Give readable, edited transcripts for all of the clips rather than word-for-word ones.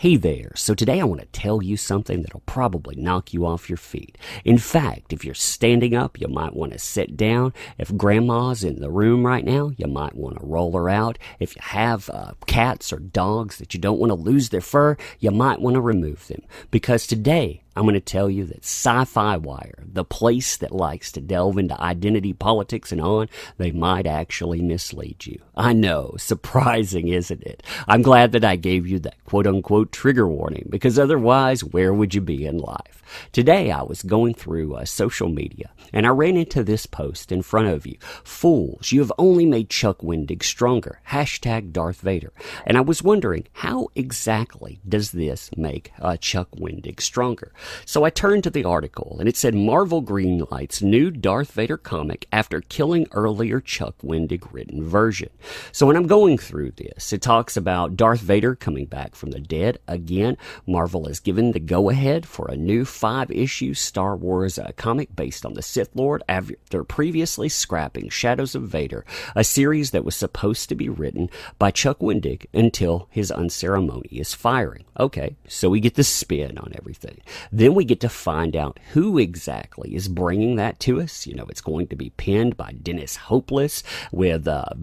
Hey there, so today I want to tell you something that'll probably knock you off your feet. In fact, if you're standing up, you might want to sit down. If grandma's in the room right now, you might want to roll her out. If you have cats or dogs that you don't want to lose their fur, you might want to remove them. Because today, I'm going to tell you that SYFy Wire, the place that likes to delve into identity politics and on, they might actually mislead you. I know, surprising, isn't it? I'm glad that I gave you that quote-unquote trigger warning, because otherwise, where would you be in life? Today, I was going through social media, and I ran into this post in front of you. Fools, you have only made Chuck Wendig stronger. Hashtag Darth Vader. And I was wondering, how exactly does this make Chuck Wendig stronger? So I turned to the article, and it said Marvel greenlights new Darth Vader comic after killing earlier Chuck Wendig written version. So when I'm going through this, it talks about Darth Vader coming back from the dead again. Marvel has given the go-ahead for a new 5-issue Star Wars comic based on the Sith Lord after previously scrapping Shadows of Vader, a series that was supposed to be written by Chuck Wendig until his unceremonious firing. Okay, so we get the spin on everything. Then we get to find out who exactly is bringing that to us. You know, it's going to be penned by Dennis Hopeless with a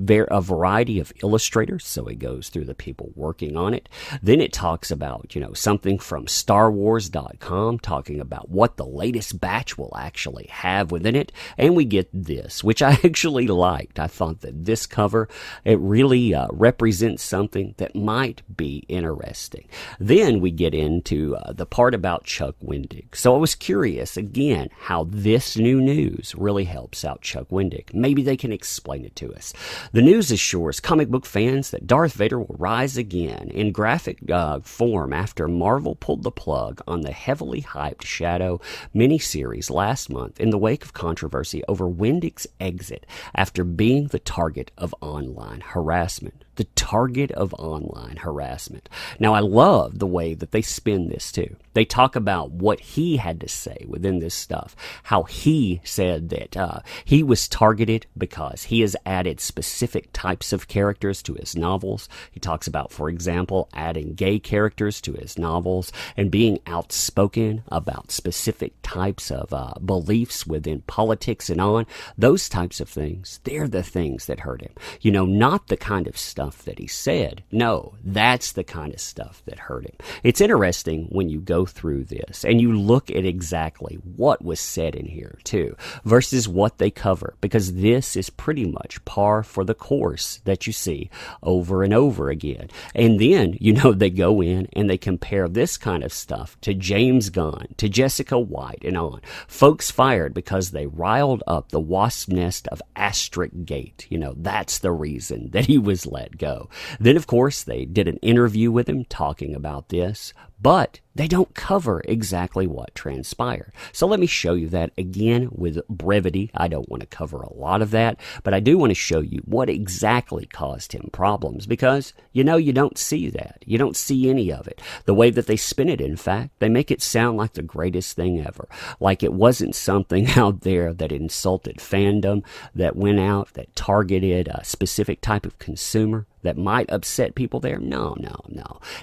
variety of illustrators, so it goes through the people working on it. Then it talks about, something from StarWars.com talking about what the latest batch will actually have within it. And we get this, which I actually liked. I thought that this cover, it really represents something that might be interesting. Then we get into the part about Chuck Wendig. So I was curious, again, how this new news really helps out Chuck Wendig. Maybe they can explain it to us. The news assures comic book fans that Darth Vader will rise again in graphic form after Marvel pulled the plug on the heavily hyped Shadow miniseries last month in the wake of controversy over Wendig's exit after being the target of online harassment. The target of online harassment. Now, I love the way that they spin this, too. They talk about what he had to say within this stuff, how he said that he was targeted because he has added specific types of characters to his novels. He talks about, for example, adding gay characters to his novels and being outspoken about specific types of beliefs within politics and on. Those types of things, they're the things that hurt him. Not the kind of stuff that he said. No, that's the kind of stuff that hurt him. It's interesting when you go through this and you look at exactly what was said in here too versus what they cover, because this is pretty much par for the course that you see over and over again. And then, they go in and they compare this kind of stuff to James Gunn, to Jessica White and on. Folks fired because they riled up the wasp nest of Asterisk Gate. That's the reason that he was let go. Then, of course, they did an interview with him talking about this, but they don't cover exactly what transpired. So let me show you that again with brevity. I don't want to cover a lot of that, but I do want to show you what exactly caused him problems because, you don't see that. You don't see any of it. The way that they spin it, in fact, they make it sound like the greatest thing ever. Like it wasn't something out there that insulted fandom, that went out, that targeted a specific type of consumer that might upset people there. No.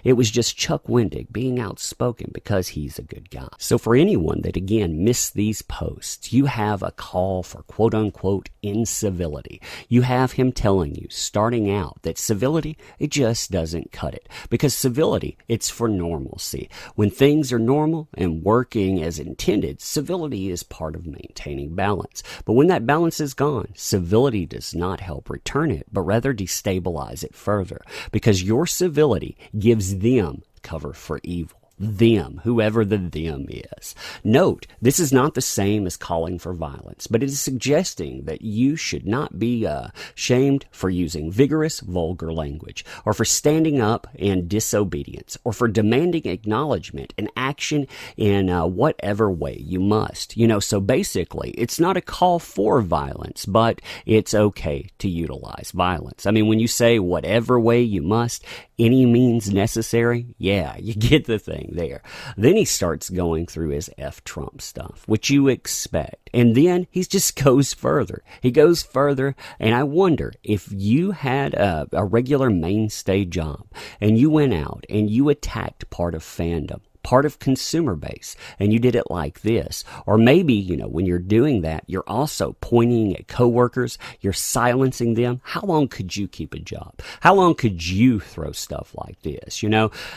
It was just Chuck Wendig being outspoken because he's a good guy. So for anyone that, again, missed these posts, you have a call for quote-unquote incivility. You have him telling you, starting out, that civility, it just doesn't cut it. Because civility, it's for normalcy. When things are normal and working as intended, civility is part of maintaining balance. But when that balance is gone, civility does not help return it, but rather destabilize it further, because your civility gives them cover for evil. Them, whoever the them is. Note, this is not the same as calling for violence, but it is suggesting that you should not be shamed for using vigorous, vulgar language, or for standing up in disobedience, or for demanding acknowledgement and action in whatever way you must. So basically, it's not a call for violence, but it's okay to utilize violence. I mean, when you say whatever way you must, any means necessary. Yeah, you get the thing there. Then he starts going through his F Trump stuff, which you expect. And then he just goes further. He goes further, and I wonder if you had a regular mainstay job and you went out and you attacked part of fandom, part of consumer base, and you did it like this. Or maybe, when you're doing that, you're also pointing at coworkers, you're silencing them. How long could you keep a job? How long could you throw stuff like this?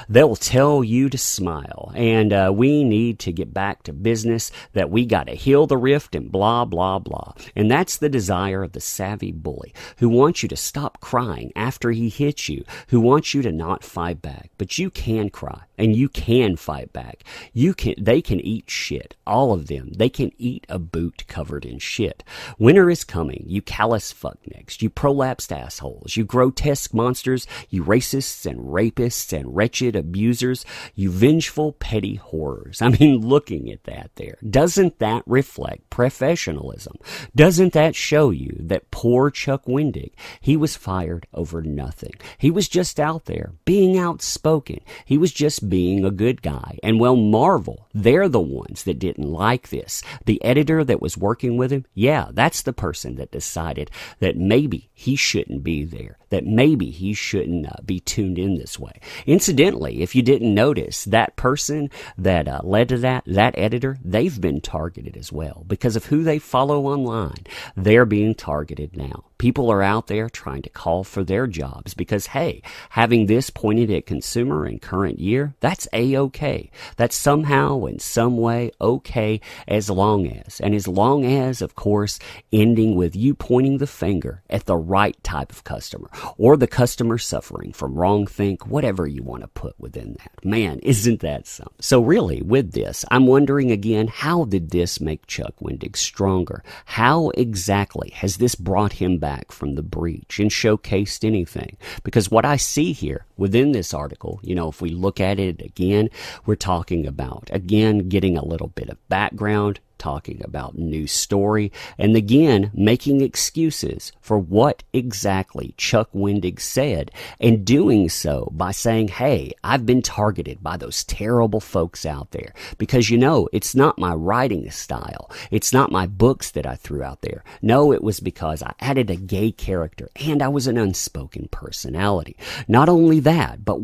They'll tell you to smile, and we need to get back to business, that we got to heal the rift, and blah, blah, blah. And that's the desire of the savvy bully, who wants you to stop crying after he hits you, who wants you to not fight back. But you can cry, and you can fight back. They can eat shit. All of them. They can eat a boot covered in shit. Winter is coming, you callous fucknecks, you prolapsed assholes, you grotesque monsters, you racists and rapists and wretched abusers, you vengeful petty horrors. I mean, looking at that there, doesn't that reflect professionalism? Doesn't that show you that poor Chuck Wendig, he was fired over nothing? He was just out there being outspoken. He was just being a good guy. And well, Marvel, they're the ones that didn't like this. The editor that was working with him, yeah, that's the person that decided that maybe he shouldn't be there, that maybe he shouldn't be tuned in this way. Incidentally, if you didn't notice, that person that led to that editor, they've been targeted as well because of who they follow online. They're being targeted now. People are out there trying to call for their jobs because, hey, having this pointed at consumer and current year, that's A-okay. That's somehow, in some way, okay, as long as, of course, ending with you pointing the finger at the right type of customer, or the customer suffering from wrong think, whatever you want to put within that. Man, isn't that something? So really, with this, I'm wondering again, how did this make Chuck Wendig stronger? How exactly has this brought him back from the breach and showcased anything? Because what I see here within this article, if we look at it again, we're talking about, again, getting a little bit of background, talking about new story, and again, making excuses for what exactly Chuck Wendig said, and doing so by saying, hey, I've been targeted by those terrible folks out there because, it's not my writing style. It's not my books that I threw out there. No, it was because I added a gay character and I was an unspoken personality. Not only that, but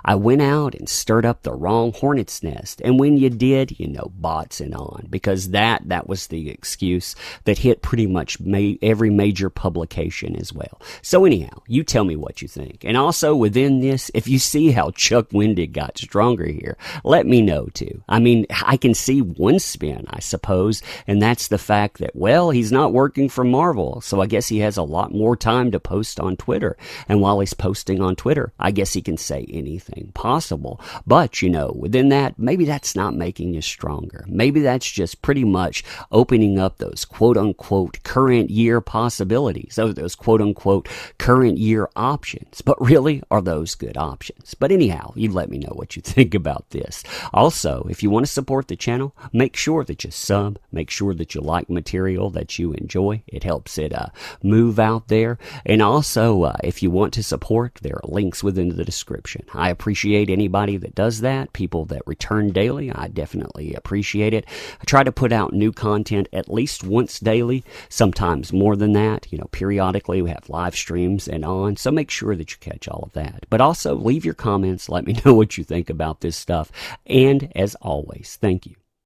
I went out and stirred up the wrong hornet's nest. And when you did, bots and on, because that was the excuse that hit pretty much every major publication as well. So anyhow, you tell me what you think. And also within this, if you see how Chuck Wendig got stronger here, let me know too. I mean, I can see one spin, I suppose, and that's the fact that, he's not working for Marvel, so I guess he has a lot more time to post on Twitter. And while he's posting on Twitter, I guess he can say anything possible. But, within that, maybe that's not making you stronger. Maybe that's just pretty much opening up those quote-unquote current year possibilities, those quote-unquote current year options. But really, are those good options? But anyhow, you let me know what you think about this. Also, if you want to support the channel, make sure that you sub, make sure that you like material that you enjoy. It helps it move out there. And also, if you want to support, there are links within the description. I appreciate anybody that does that, people that return daily. I definitely appreciate it. I try to put out new content at least once daily, sometimes more than that. Periodically we have live streams and on, so make sure that you catch all of that. But also leave your comments, let me know what you think about this stuff. And as always, thank you.